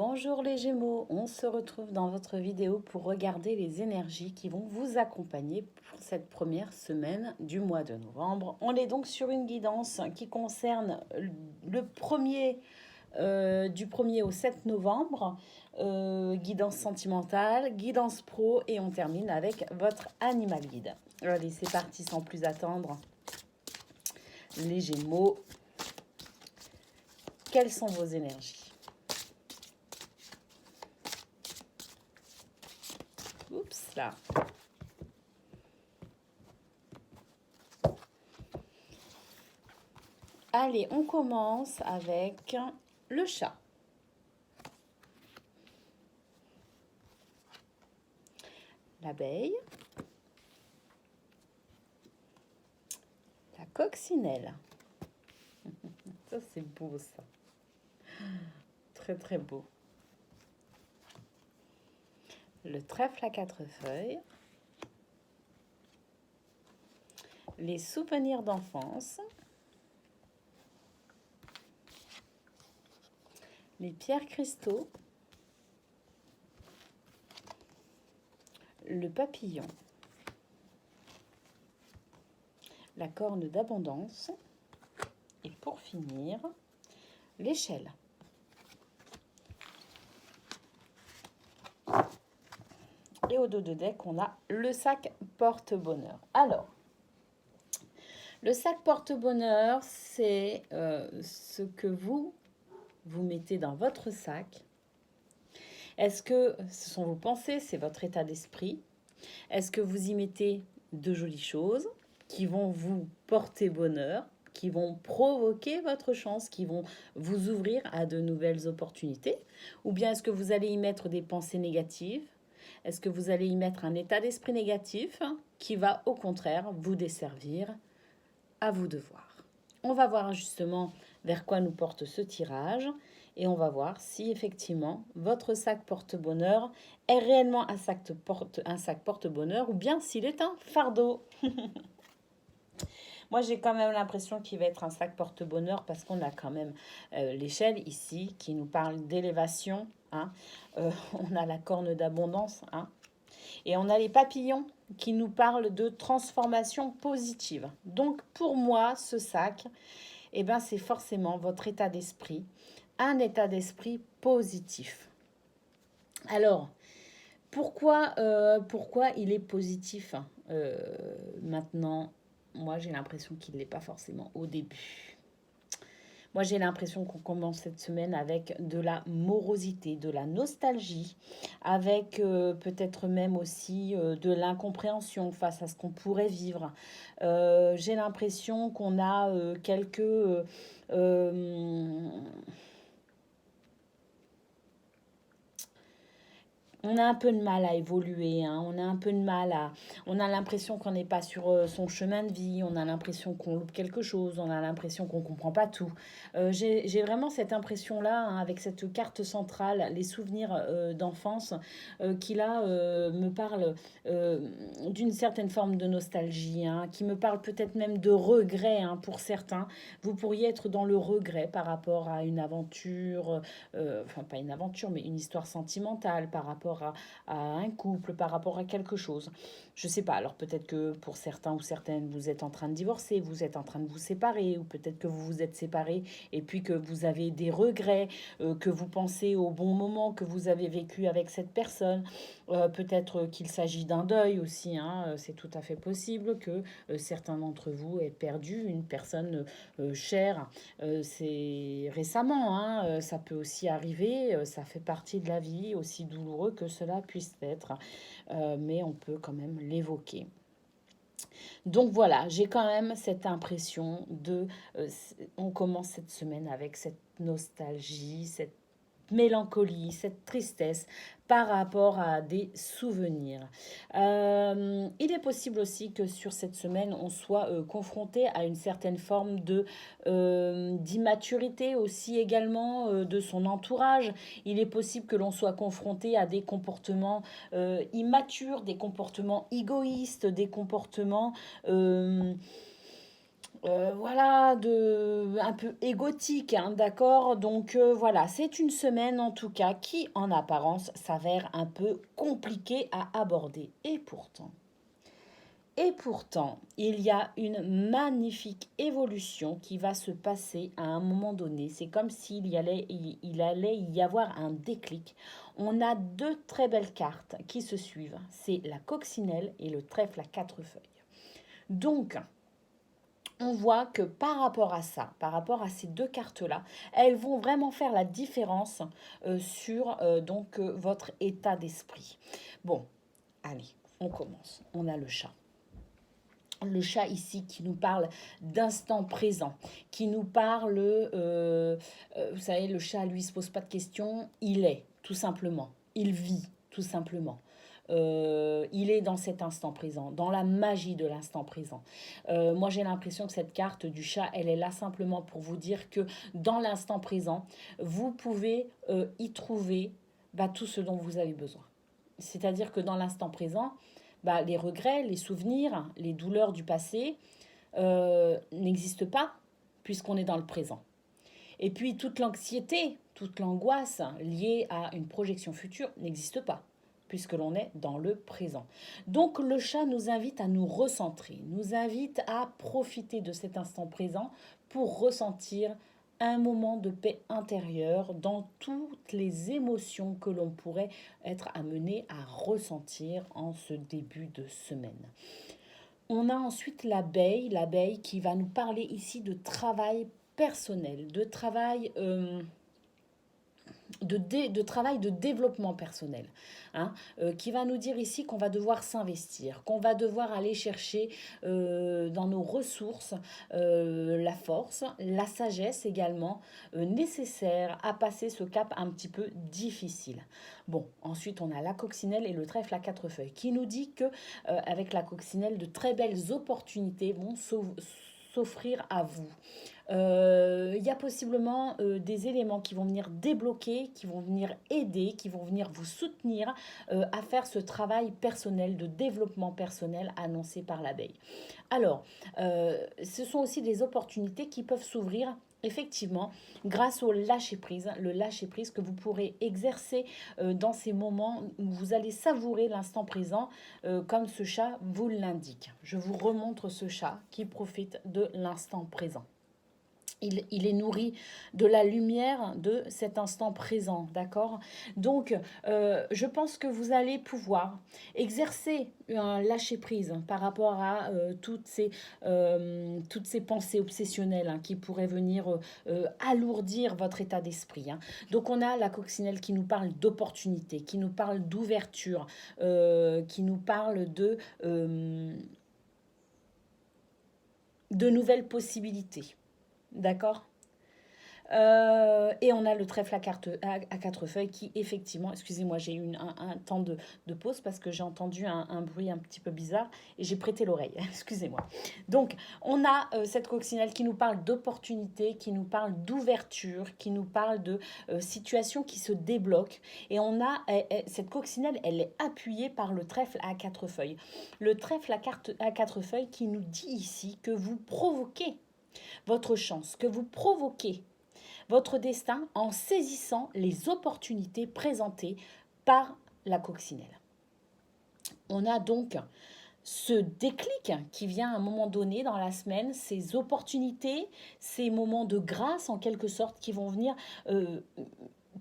Bonjour les Gémeaux, on se retrouve dans votre vidéo pour regarder les énergies qui vont vous accompagner pour cette première semaine du mois de novembre. On est donc sur une guidance qui concerne le premier du 1er au 7 novembre, guidance sentimentale, guidance pro et on termine avec votre animal guide. Allez, c'est parti sans plus attendre. Les Gémeaux, quelles sont vos énergies? Oups, là. Allez, on commence avec le chat. L'abeille. La coccinelle. Ça, c'est beau, ça. Très, très beau. Le trèfle à 4 feuilles. Les souvenirs d'enfance. Les pierres cristaux. Le papillon. La corne d'abondance. Et pour finir, l'échelle. Et au dos de deck, on a le sac porte-bonheur. Alors, le sac porte-bonheur, c'est ce que vous mettez dans votre sac. Est-ce que ce sont vos pensées, c'est votre état d'esprit? Est-ce que vous y mettez de jolies choses qui vont vous porter bonheur, qui vont provoquer votre chance, qui vont vous ouvrir à de nouvelles opportunités? Ou bien est-ce que vous allez y mettre des pensées négatives? Est-ce que vous allez y mettre un état d'esprit négatif qui va au contraire vous desservir? À vous de voir. On va voir justement vers quoi nous porte ce tirage et on va voir si effectivement votre sac porte-bonheur est réellement un sac porte-bonheur ou bien s'il est un fardeau. Moi, j'ai quand même l'impression qu'il va être un sac porte-bonheur parce qu'on a quand même l'échelle ici qui nous parle d'élévation. Hein. On a la corne d'abondance. Hein. Et on a les papillons qui nous parlent de transformation positive. Donc, pour moi, ce sac, eh ben, c'est forcément votre état d'esprit, un état d'esprit positif. Alors, pourquoi il est positif maintenant? Moi, j'ai l'impression qu'il ne l'est pas forcément au début. Moi, j'ai l'impression qu'on commence cette semaine avec de la morosité, de la nostalgie, avec peut-être même aussi de l'incompréhension face à ce qu'on pourrait vivre. J'ai l'impression qu'on a quelques... on a un peu de mal à évoluer, hein. On a un peu de mal à... On a l'impression qu'on n'est pas sur son chemin de vie, on a l'impression qu'on loupe quelque chose, on a l'impression qu'on ne comprend pas tout. J'ai vraiment cette impression-là, hein, avec cette carte centrale, les souvenirs d'enfance, qui là me parle d'une certaine forme de nostalgie, hein, qui me parle peut-être même de regret, hein, pour certains. Vous pourriez être dans le regret par rapport à une aventure, enfin pas une aventure, mais une histoire sentimentale, par rapport à un couple, par rapport à quelque chose. Je sais pas, alors peut-être que pour certains ou certaines, vous êtes en train de divorcer, vous êtes en train de vous séparer, ou peut-être que vous vous êtes séparés et puis que vous avez des regrets, que vous pensez au bon moment que vous avez vécu avec cette personne. Peut-être qu'il s'agit d'un deuil aussi, hein. C'est tout à fait possible que certains d'entre vous aient perdu une personne chère. C'est récemment, hein, ça peut aussi arriver, ça fait partie de la vie, aussi douloureux que cela puisse être, mais on peut quand même l'évoquer. Donc voilà, j'ai quand même cette impression on commence cette semaine avec cette nostalgie, cette mélancolie, cette tristesse par rapport à des souvenirs. Il est possible aussi que sur cette semaine, on soit confronté à une certaine forme d'immaturité aussi également de son entourage. Il est possible que l'on soit confronté à des comportements immatures, des comportements égoïstes, des comportements voilà, un peu égotique, hein, d'accord? Donc voilà, c'est une semaine en tout cas qui, en apparence, s'avère un peu compliquée à aborder. Et pourtant, il y a une magnifique évolution qui va se passer à un moment donné. C'est comme il allait y avoir un déclic. On a deux très belles cartes qui se suivent. C'est la coccinelle et le trèfle à quatre feuilles. Donc, on voit que par rapport à ça, par rapport à ces deux cartes-là, elles vont vraiment faire la différence sur votre état d'esprit. Bon, allez, on commence. On a le chat. Le chat ici qui nous parle d'instant présent, qui nous parle, vous savez, le chat, lui, ne se pose pas de questions, il est, tout simplement. Il vit, tout simplement. Il est dans cet instant présent, dans la magie de l'instant présent. Moi, j'ai l'impression que cette carte du chat, elle est là simplement pour vous dire que dans l'instant présent, vous pouvez y trouver tout ce dont vous avez besoin. C'est-à-dire que dans l'instant présent, les regrets, les souvenirs, les douleurs du passé n'existent pas puisqu'on est dans le présent. Et puis toute l'anxiété, toute l'angoisse liée à une projection future n'existe pas puisque l'on est dans le présent. Donc le chat nous invite à nous recentrer, nous invite à profiter de cet instant présent pour ressentir un moment de paix intérieure dans toutes les émotions que l'on pourrait être amené à ressentir en ce début de semaine. On a ensuite l'abeille qui va nous parler ici de travail personnel, de travail de travail de développement personnel, hein, qui va nous dire ici qu'on va devoir s'investir, qu'on va devoir aller chercher dans nos ressources la force, la sagesse également nécessaire à passer ce cap un petit peu difficile. Bon, ensuite on a la coccinelle et le trèfle à quatre feuilles qui nous dit que avec la coccinelle, de très belles opportunités vont s'offrir à vous. Il y a possiblement des éléments qui vont venir débloquer, qui vont venir aider, qui vont venir vous soutenir à faire ce travail personnel, de développement personnel annoncé par l'abeille. Alors, ce sont aussi des opportunités qui peuvent s'ouvrir effectivement grâce au lâcher-prise, le lâcher-prise que vous pourrez exercer dans ces moments où vous allez savourer l'instant présent comme ce chat vous l'indique. Je vous remontre ce chat qui profite de l'instant présent. Il est nourri de la lumière de cet instant présent, d'accord? Donc, je pense que vous allez pouvoir exercer un lâcher-prise par rapport à toutes ces pensées obsessionnelles qui pourraient venir alourdir votre état d'esprit. Donc, on a la coccinelle qui nous parle d'opportunité, qui nous parle d'ouverture, qui nous parle de nouvelles possibilités. D'accord? Et on a le trèfle à quatre feuilles qui, effectivement, excusez-moi, j'ai eu un temps de pause parce que j'ai entendu un bruit un petit peu bizarre et j'ai prêté l'oreille. Excusez-moi. Donc, on a cette coccinelle qui nous parle d'opportunités, qui nous parle d'ouverture, qui nous parle de situations qui se débloquent. Et on a cette coccinelle, elle est appuyée par le trèfle à quatre feuilles. Le trèfle à quatre feuilles qui nous dit ici que vous provoquez votre chance, que vous provoquez votre destin en saisissant les opportunités présentées par la coccinelle. On a donc ce déclic qui vient à un moment donné dans la semaine, ces opportunités, ces moments de grâce en quelque sorte qui vont venir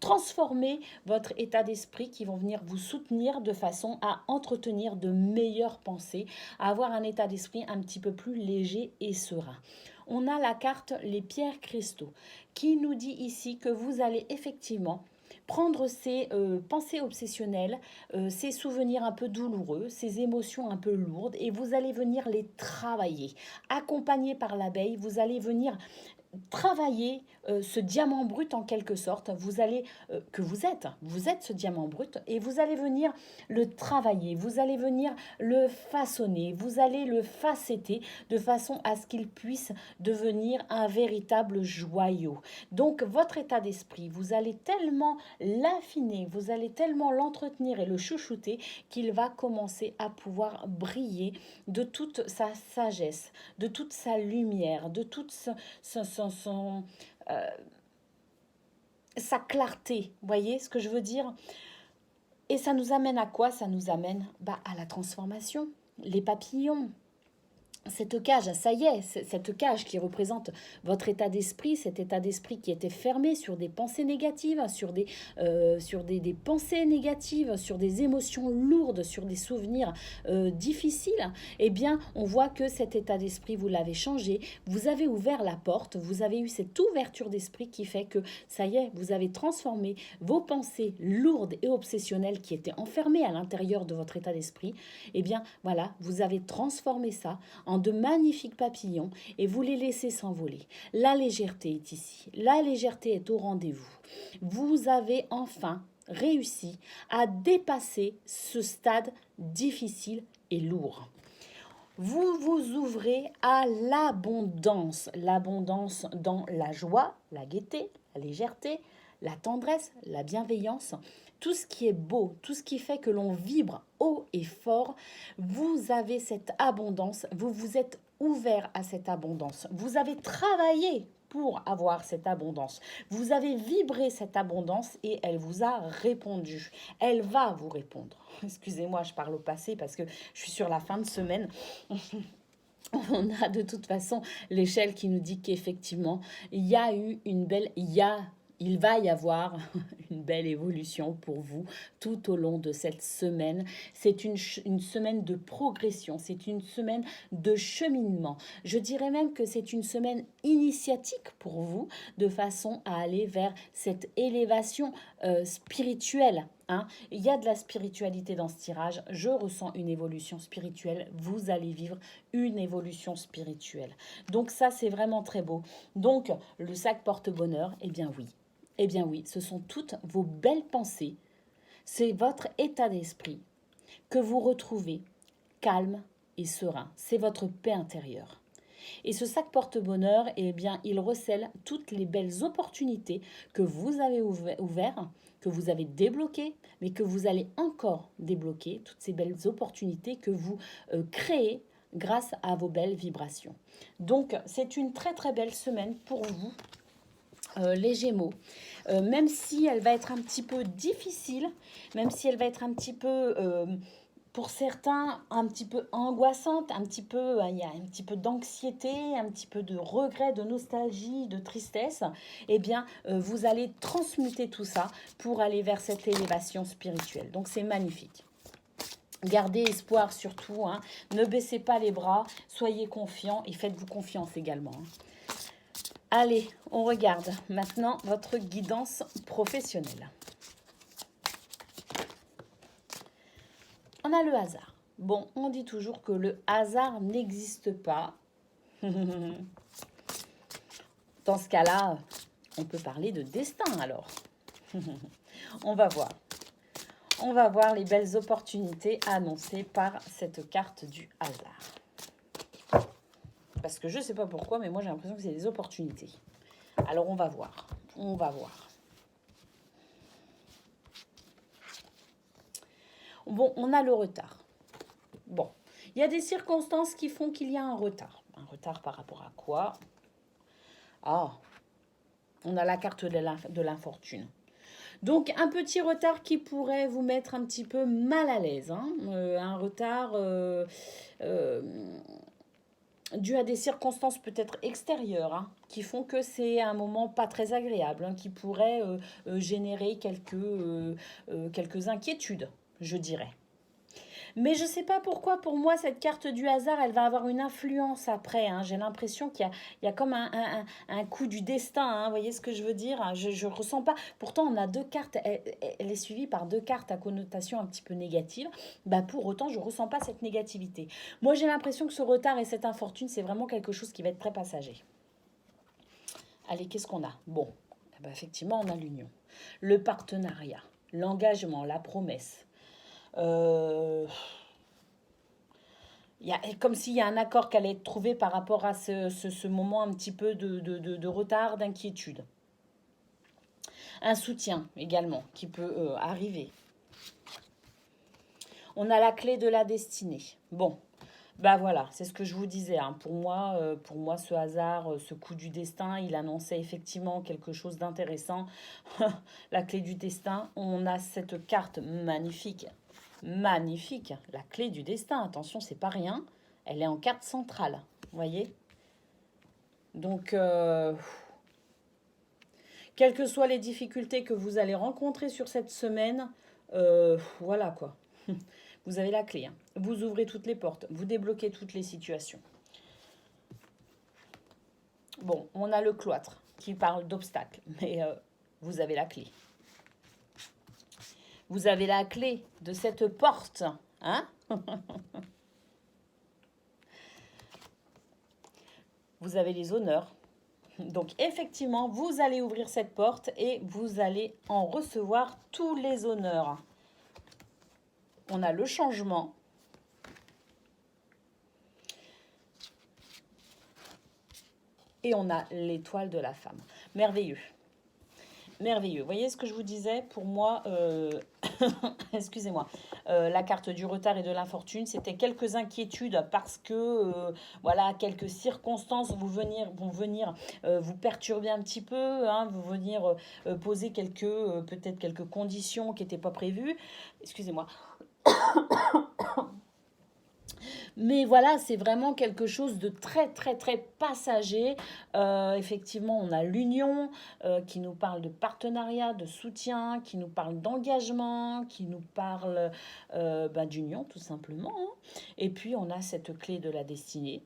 transformer votre état d'esprit, qui vont venir vous soutenir de façon à entretenir de meilleures pensées, à avoir un état d'esprit un petit peu plus léger et serein. On a la carte les pierres cristaux qui nous dit ici que vous allez effectivement prendre ces pensées obsessionnelles, ces souvenirs un peu douloureux, ces émotions un peu lourdes et vous allez venir les travailler. Accompagné par l'abeille, vous allez venir travailler ce diamant brut en quelque sorte, vous allez, vous êtes ce diamant brut et vous allez venir le travailler, vous allez venir le façonner, vous allez le facetter de façon à ce qu'il puisse devenir un véritable joyau. Donc votre état d'esprit, vous allez tellement l'affiner, vous allez tellement l'entretenir et le chouchouter qu'il va commencer à pouvoir briller de toute sa sagesse, de toute sa lumière, de toute euh, sa clarté. Vous voyez ce que je veux dire? Et ça nous amène à quoi? Ça nous amène à la transformation. Les papillons, cette cage, ça y est, cette cage qui représente votre état d'esprit, cet état d'esprit qui était fermé sur des pensées négatives, sur des pensées négatives, sur des émotions lourdes, sur des souvenirs difficiles, eh bien, on voit que cet état d'esprit, vous l'avez changé, vous avez ouvert la porte, vous avez eu cette ouverture d'esprit qui fait que, ça y est, vous avez transformé vos pensées lourdes et obsessionnelles qui étaient enfermées à l'intérieur de votre état d'esprit, eh bien, voilà, vous avez transformé ça en de magnifiques papillons et vous les laissez s'envoler. La légèreté est ici. La légèreté est au rendez-vous. Vous avez enfin réussi à dépasser ce stade difficile et lourd. Vous vous ouvrez à l'abondance. L'abondance dans la joie, la gaieté, la légèreté, la tendresse, la bienveillance, tout ce qui est beau, tout ce qui fait que l'on vibre haut et fort, vous avez cette abondance, vous vous êtes ouvert à cette abondance, vous avez travaillé pour avoir cette abondance, vous avez vibré cette abondance et elle vous a répondu, elle va vous répondre. Excusez-moi, je parle au passé parce que je suis sur la fin de semaine. On a de toute façon l'échelle qui nous dit qu'effectivement, il y a eu une belle... Il va y avoir une belle évolution pour vous tout au long de cette semaine. C'est une semaine de progression, c'est une semaine de cheminement. Je dirais même que c'est une semaine initiatique pour vous de façon à aller vers cette élévation spirituelle. Il y a de la spiritualité dans ce tirage. Je ressens une évolution spirituelle. Vous allez vivre une évolution spirituelle. Donc ça, c'est vraiment très beau. Donc, le sac porte-bonheur, eh bien oui. Eh bien oui, ce sont toutes vos belles pensées. C'est votre état d'esprit que vous retrouvez calme et serein. C'est votre paix intérieure. Et ce sac porte-bonheur, eh bien, il recèle toutes les belles opportunités que vous avez ouvertes, que vous avez débloquées, mais que vous allez encore débloquer, toutes ces belles opportunités que vous créez grâce à vos belles vibrations. Donc, c'est une très très belle semaine pour vous. Les Gémeaux, même si elle va être un petit peu difficile, même si elle va être un petit peu, pour certains, un petit peu angoissante, un petit peu, il y a un petit peu d'anxiété, un petit peu de regret, de nostalgie, de tristesse, eh bien, vous allez transmuter tout ça pour aller vers cette élévation spirituelle. Donc, c'est magnifique. Gardez espoir surtout, ne baissez pas les bras, soyez confiants et faites-vous confiance également. Allez, on regarde maintenant votre guidance professionnelle. On a le hasard. Bon, on dit toujours que le hasard n'existe pas. Dans ce cas-là, on peut parler de destin alors. On va voir. On va voir les belles opportunités annoncées par cette carte du hasard. Parce que je ne sais pas pourquoi, mais moi j'ai l'impression que c'est des opportunités. Alors on va voir. On va voir. Bon, on a le retard. Bon, il y a des circonstances qui font qu'il y a un retard. Un retard par rapport à quoi? Ah, on a la carte de l'infortune. Donc, un petit retard qui pourrait vous mettre un petit peu mal à l'aise. Un retard dû à des circonstances peut-être extérieures qui font que c'est un moment pas très agréable, qui pourrait générer quelques inquiétudes, je dirais. Mais je ne sais pas pourquoi, pour moi, cette carte du hasard, elle va avoir une influence après. J'ai l'impression qu'il y a comme un coup du destin. Vous voyez ce que je veux dire? Je ne ressens pas. Pourtant, on a deux cartes. Elle est suivie par deux cartes à connotation un petit peu négative. Pour autant, je ne ressens pas cette négativité. Moi, j'ai l'impression que ce retard et cette infortune, c'est vraiment quelque chose qui va être très passager. Allez, qu'est-ce qu'on a? Bon, eh ben, effectivement, on a l'union. Le partenariat, l'engagement, la promesse. Il y a, comme s'il y a un accord qui allait être trouvé par rapport à ce moment un petit peu de retard, d'inquiétude. Un soutien également qui peut arriver. On a la clé de la destinée. Bon, bah voilà, c'est ce que je vous disais. Hein. Pour moi, ce hasard, ce coup du destin, il annonçait effectivement quelque chose d'intéressant. La clé du destin, on a cette carte magnifique. Magnifique, la clé du destin. Attention, c'est pas rien. Elle est en carte centrale, vous voyez. Donc, quelles que soient les difficultés que vous allez rencontrer sur cette semaine, voilà quoi. Vous avez la clé. Hein. Vous ouvrez toutes les portes. Vous débloquez toutes les situations. Bon, on a le cloître qui parle d'obstacles. Mais vous avez la clé. Vous avez la clé de cette porte. Hein? Vous avez les honneurs. Donc effectivement, vous allez ouvrir cette porte et vous allez en recevoir tous les honneurs. On a le changement. Et on a l'étoile de la femme. Merveilleux. Merveilleux. Vous voyez ce que je vous disais? Pour moi, excusez-moi, la carte du retard et de l'infortune, c'était quelques inquiétudes parce que, voilà, quelques circonstances vont venir vous perturber un petit peu, hein, vous venir poser peut-être quelques conditions qui n'étaient pas prévues. Excusez-moi. Mais voilà, c'est vraiment quelque chose de très, très, très passager. Effectivement, on a l'union qui nous parle de partenariat, de soutien, qui nous parle d'engagement, qui nous parle d'union, tout simplement. Hein. Et puis, on a cette clé de la destinée.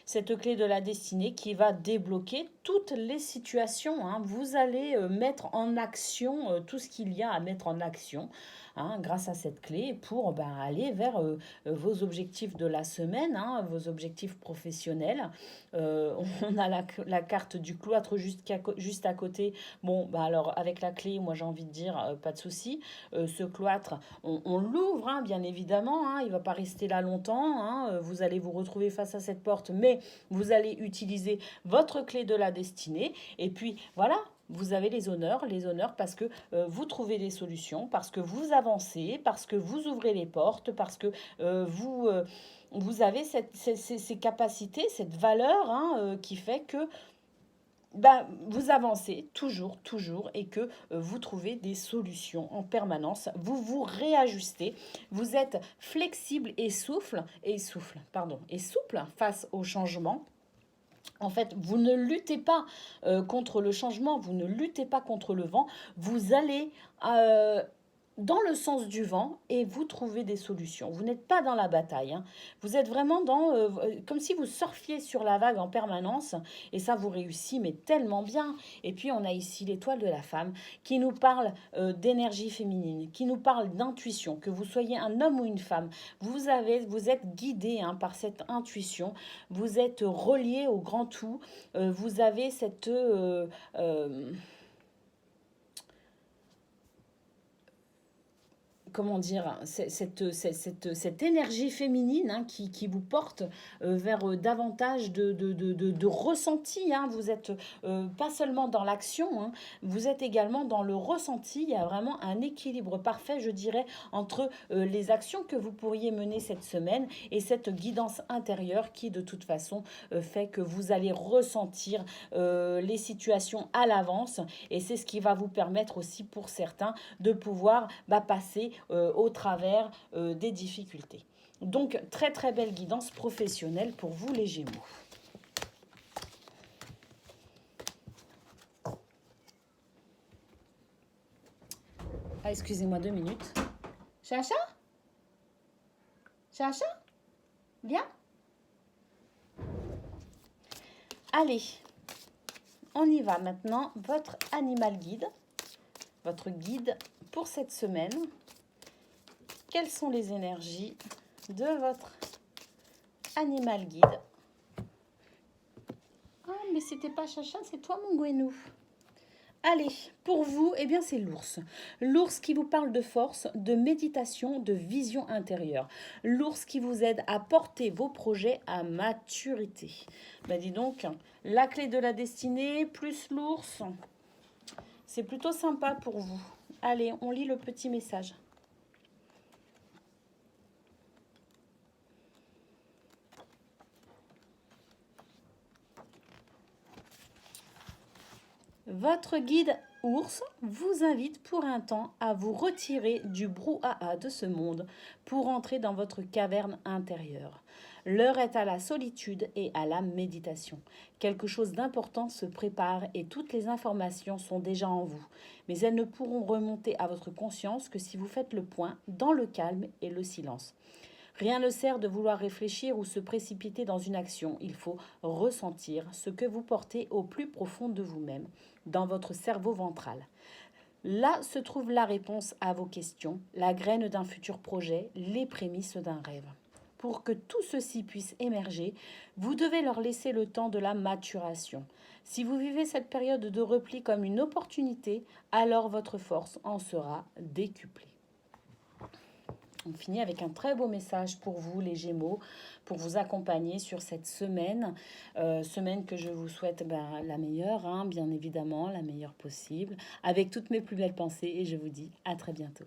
Cette clé de la destinée qui va débloquer toutes les situations. Hein. Vous allez mettre en action tout ce qu'il y a à mettre en action. Hein, grâce à cette clé pour aller vers vos objectifs de la semaine, hein, vos objectifs professionnels. On a la carte du cloître juste à côté. Bon, alors avec la clé, moi j'ai envie de dire, pas de souci. Ce cloître, on l'ouvre, hein, bien évidemment. Hein, il ne va pas rester là longtemps. Hein, vous allez vous retrouver face à cette porte, mais vous allez utiliser votre clé de la destinée. Et puis voilà, vous avez les honneurs parce que vous trouvez des solutions, parce que vous avancez, parce que vous ouvrez les portes, parce que vous avez ces capacités, cette valeur hein, qui fait que vous avancez toujours, et que vous trouvez des solutions en permanence. Vous vous réajustez, vous êtes flexible et souple face au changement. En fait, vous ne luttez pas contre le changement, vous ne luttez pas contre le vent, vous allez dans le sens du vent et vous trouvez des solutions. Vous n'êtes pas dans la bataille, hein. Vous êtes vraiment comme si vous surfiez sur la vague en permanence et ça vous réussit mais tellement bien. Et puis on a ici l'étoile de la femme qui nous parle d'énergie féminine, qui nous parle d'intuition, que vous soyez un homme ou une femme. Vous êtes guidé hein, par cette intuition, vous êtes relié au grand tout, vous avez cette... comment dire, cette énergie féminine hein, qui vous porte vers davantage de ressenti. Hein. Vous êtes pas seulement dans l'action, hein, vous êtes également dans le ressenti. Il y a vraiment un équilibre parfait, je dirais, entre les actions que vous pourriez mener cette semaine et cette guidance intérieure qui, de toute façon, fait que vous allez ressentir les situations à l'avance. Et c'est ce qui va vous permettre aussi, pour certains, de pouvoir passer au travers des difficultés. Donc, très très belle guidance professionnelle pour vous les Gémeaux. Ah, excusez-moi 2 minutes. Chacha? Chacha? Viens. Allez, on y va maintenant. Votre animal guide, votre guide pour cette semaine. Quelles sont les énergies de votre animal guide? Oh mais c'était pas Chacha, c'est toi mon Gwenou. Allez, pour vous, eh bien c'est l'ours. L'ours qui vous parle de force, de méditation, de vision intérieure. L'ours qui vous aide à porter vos projets à maturité. Bah dis donc, la clé de la destinée plus l'ours, c'est plutôt sympa pour vous. Allez, on lit le petit message. Votre guide ours vous invite pour un temps à vous retirer du brouhaha de ce monde pour entrer dans votre caverne intérieure. L'heure est à la solitude et à la méditation. Quelque chose d'important se prépare et toutes les informations sont déjà en vous, mais elles ne pourront remonter à votre conscience que si vous faites le point dans le calme et le silence. Rien ne sert de vouloir réfléchir ou se précipiter dans une action. Il faut ressentir ce que vous portez au plus profond de vous-même, dans votre cerveau ventral. Là se trouve la réponse à vos questions, la graine d'un futur projet, les prémices d'un rêve. Pour que tout ceci puisse émerger, vous devez leur laisser le temps de la maturation. Si vous vivez cette période de repli comme une opportunité, alors votre force en sera décuplée. On finit avec un très beau message pour vous, les Gémeaux, pour vous accompagner sur cette semaine. Semaine que je vous souhaite la meilleure, hein, bien évidemment, la meilleure possible, avec toutes mes plus belles pensées. Et je vous dis à très bientôt.